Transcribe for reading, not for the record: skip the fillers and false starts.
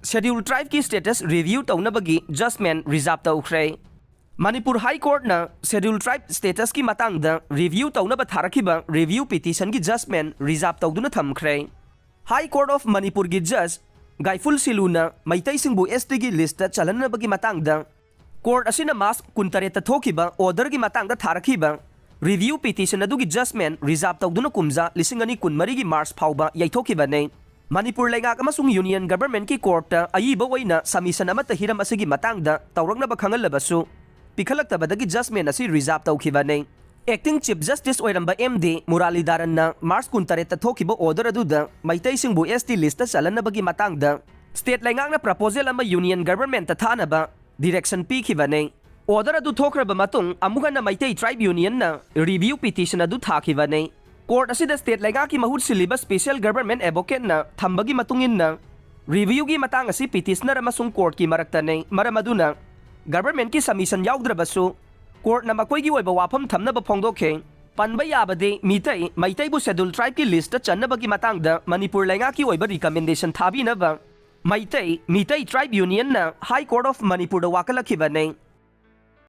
schedule tribe ki status review Tounabagi Judgement reserve Toukhre. Manipur High Court na schedule tribe status ki matang da review Tounaba tharakiba review petition ki judgment reserve Touduna thamkhre. High Court of Manipur ki judge Gaiful Siluna Maitai Singbu ST ki list da chalanabagi matang da court asina mas kuntareta thokiba order ki matang da tharakiba review petition adu ki judgment reserve Touduna kumza lisingani kunmari ki March phauba yaithokiba ne. Manipur Laigak amasung Union Government ki court ta ayiba waina submission amata hiram asigi matang da tawraknaba khangalbasu pikhalaktabadagi judgment asi reserve tawkhiba ne. Acting Chief Justice oiramba MD Muralidaran na March 13 thokiba order aduda maitai singbu ST list chalanabagi matang da state laingak na proposal ama Union Government ta thanaba direction pikhiba ne. Order adu thokraba matung amuga na maitai tribe union na review petition adu thakhiba ne. Court asida state laingak ki mahut siliba special government advocate na thambagi matungin na review gi matang asi petitioner amasung court ki marakta ne maramaduna government ki submission yaudраbasu court na makoi gi oiba wafam thamnaba phongdokhe panba yabade mitai maitai bu schedule tribe ki list channabagi matang da Manipur laingak ki oiba recommendation thabi na ba mitai tribe union na High Court of Manipur da wakalakhiba ne.